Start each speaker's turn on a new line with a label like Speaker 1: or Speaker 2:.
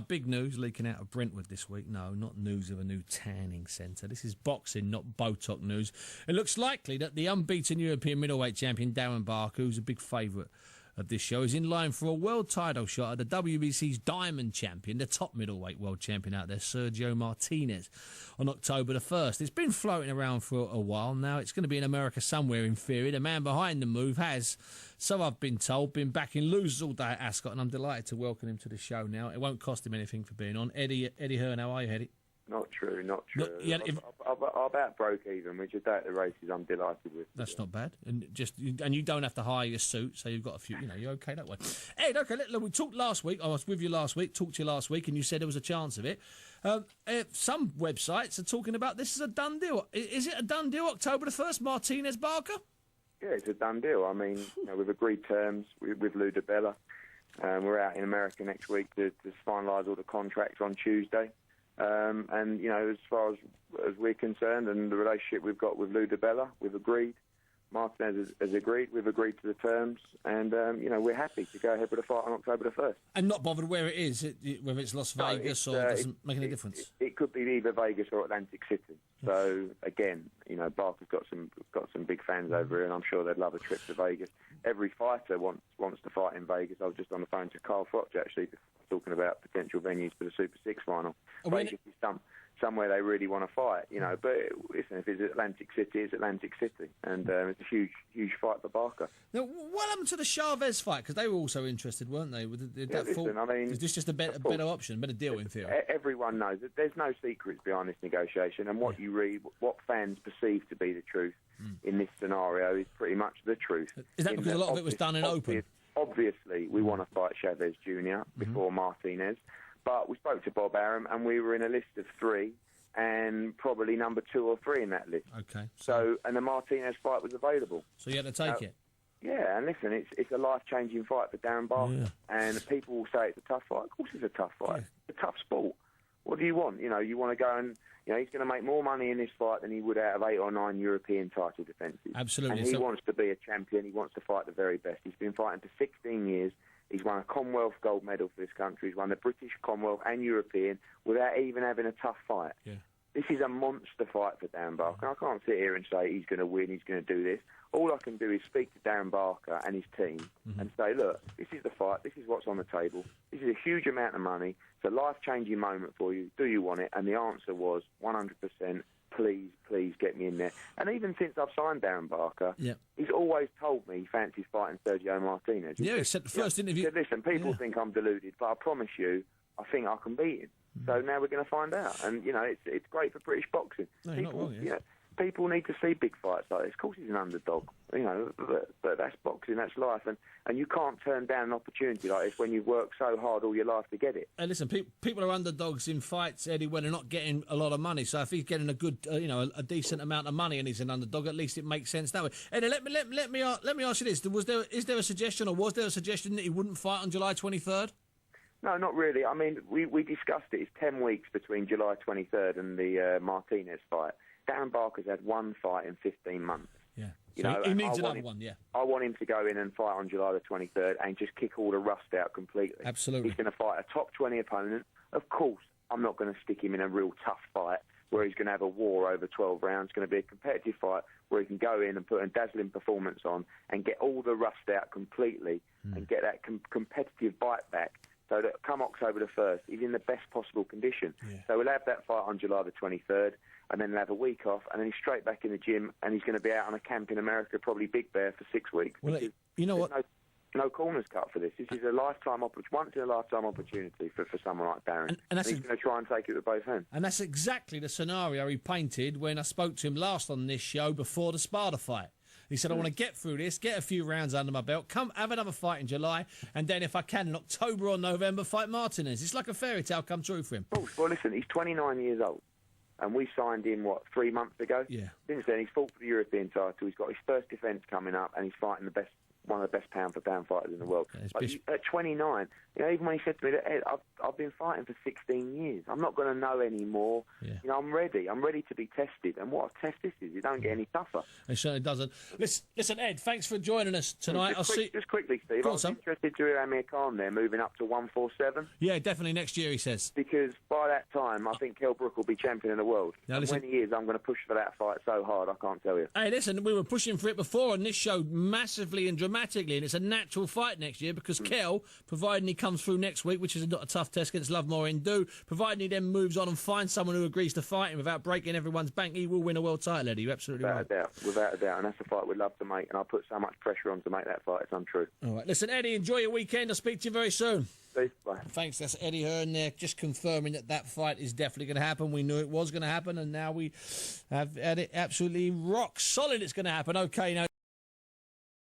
Speaker 1: Big news leaking out of Brentwood this week. No, not news of a new tanning centre. This is boxing, not Botox news. It looks likely that the unbeaten European middleweight champion Darren Barker, who's a big favourite of this show, is in line for a world title shot at the WBC's Diamond Champion, the top middleweight world champion out there, Sergio Martinez, on October the 1st. It's been floating around for a while now. It's going to be in America somewhere in theory. The man behind the move has, so I've been told, been backing losers all day at Ascot, and I'm delighted to welcome him to the show now. It won't cost him anything for being on. Eddie Hearn, how are you, Eddie?
Speaker 2: Not true.
Speaker 1: Yeah,
Speaker 2: I about broke even, which is at the races I'm delighted with.
Speaker 1: That's not bad. And you don't have to hire your suit, so you've got a few, you're okay that way. Ed, okay, look, we talked last week, I was with you last week, talked to you last week, and you said there was a chance of it. Some websites are talking about this as a done deal. Is it a done deal, October the 1st, Martinez Barker?
Speaker 2: Yeah, it's a done deal. I mean, we've agreed terms with Lou DiBella. We're out in America next week to finalise all the contracts on Tuesday. And, as far as we're concerned and the relationship we've got with Lou DiBella, we've agreed. Martinez has agreed. We've agreed to the terms. And, we're happy to go ahead with a fight on October the 1st.
Speaker 1: And not bothered where it is, whether it's Las Vegas or it doesn't make any difference?
Speaker 2: It could be either Vegas or Atlantic City. So, again, Barker's got some big fans over here, and I'm sure they'd love a trip to Vegas. Every fighter wants to fight in Vegas. I was just on the phone to Carl Froch, actually, talking about potential venues for the Super 6 final. Vegas is somewhere they really want to fight, But listen, if it's Atlantic City, it's Atlantic City, and it's a huge fight for Barker.
Speaker 1: Now, what happened to the Chavez fight? Because they were also interested, weren't they? Is this just a better option, better deal in theory?
Speaker 2: Everyone knows that there's no secrets behind this negotiation, and what you read, what fans perceive to be the truth in this scenario is pretty much the truth.
Speaker 1: Is that because a lot of it was done in open?
Speaker 2: Obviously, we want to fight Chavez Jr. before Martinez. But we spoke to Bob Arum, and we were in a list of 3, and probably number 2 or 3 in that list.
Speaker 1: Okay.
Speaker 2: And the Martinez fight was available.
Speaker 1: So you had to take it?
Speaker 2: Yeah, and listen, it's a life-changing fight for Darren Barker. Yeah. And people will say it's a tough fight. Of course it's a tough fight. Yeah. It's a tough sport. What do you want? You want to go and... he's going to make more money in this fight than he would out of 8 or 9 European title defences.
Speaker 1: Absolutely.
Speaker 2: And he wants to be a champion. He wants to fight the very best. He's been fighting for 16 years. He's won a Commonwealth gold medal for this country. He's won the British, Commonwealth and European without even having a tough fight. Yeah. This is a monster fight for Darren Barker. I can't sit here and say he's going to win, he's going to do this. All I can do is speak to Darren Barker and his team and say, look, this is the fight, this is what's on the table. This is a huge amount of money. It's a life-changing moment for you. Do you want it? And the answer was 100%. Please get me in there. And even since I've signed Darren Barker, he's always told me he fancies fighting Sergio Martinez.
Speaker 1: He said the first interview.
Speaker 2: He said, listen, people think I'm deluded, but I promise you, I think I can beat him. So now we're going to find out. And, it's great for British boxing.
Speaker 1: No, people, not wrong,
Speaker 2: people need to see big fights like this. Of course he's an underdog, but that's boxing, that's life. And you can't turn down an opportunity like this when you've worked so hard all your life to get it.
Speaker 1: And listen, people are underdogs in fights, Eddie, when they're not getting a lot of money. So if he's getting a good, a decent amount of money and he's an underdog, at least it makes sense that way. Eddie, let me ask you this. Is there a suggestion that he wouldn't fight on July 23rd?
Speaker 2: No, not really. I mean, we discussed it. It's 10 weeks between July 23rd and the Martinez fight. Darren Barker's had one fight in 15 months.
Speaker 1: Yeah. So he needs another one, yeah.
Speaker 2: I want him to go in and fight on July the 23rd and just kick all the rust out completely.
Speaker 1: Absolutely.
Speaker 2: He's going to fight a top 20 opponent. Of course, I'm not going to stick him in a real tough fight where he's going to have a war over 12 rounds. It's going to be a competitive fight where he can go in and put a dazzling performance on and get all the rust out completely and get that competitive bite back. So that come October the 1st, he's in the best possible condition. Yeah. So we'll have that fight on July the 23rd, and then he'll have a week off, and then he's straight back in the gym, and he's going to be out on a camp in America, probably Big Bear, for 6 weeks.
Speaker 1: Well, you know what?
Speaker 2: No corners cut for this. This is a once-in-a-lifetime opportunity for someone like Darren. And he's going to try and take it with both hands.
Speaker 1: And that's exactly the scenario he painted when I spoke to him last on this show before the Sparta fight. He said, I want to get through this, get a few rounds under my belt, come have another fight in July, and then if I can, in October or November, fight Martinez. It's like a fairy tale come true for him.
Speaker 2: Well, listen, he's 29 years old, and we signed him, 3 months ago?
Speaker 1: Yeah.
Speaker 2: Since then, he's fought for the European title. He's got his first defence coming up, and he's fighting the one of the best pound-for-pound fighters in the world.
Speaker 1: Yeah,
Speaker 2: at 29, even when he said to me that, Ed, I've been fighting for 16 years. I'm not going to know anymore. Yeah. I'm ready. I'm ready to be tested. And what a test this is. It don't get any tougher.
Speaker 1: It certainly doesn't. Listen, Ed, thanks for joining us tonight.
Speaker 2: Just quickly, Steve, I was interested to hear Amir Khan there moving up to 147.
Speaker 1: Yeah, definitely next year, he says.
Speaker 2: Because by that time, I think Kell Brook will be champion of the world.
Speaker 1: Now,
Speaker 2: and when he is, I'm going to push for that fight so hard, I can't tell you.
Speaker 1: Hey, listen, we were pushing for it before, and this showed massively and dramatically, and it's a natural fight next year because Kell, providing he comes through next week, which is not a tough test against Lovemore Indu, providing he then moves on and finds someone who agrees to fight him without breaking everyone's bank, he will win a world title, Eddie. You're absolutely right.
Speaker 2: Without a doubt, and that's a fight we'd love to make, and I'll put so much pressure on to make that fight, it's untrue.
Speaker 1: All right, listen, Eddie, enjoy your weekend. I'll speak to you very soon.
Speaker 2: Bye.
Speaker 1: Thanks, that's Eddie Hearn there, just confirming that fight is definitely going to happen. We knew it was going to happen, and now we have had it absolutely rock solid it's going to happen. Okay, now.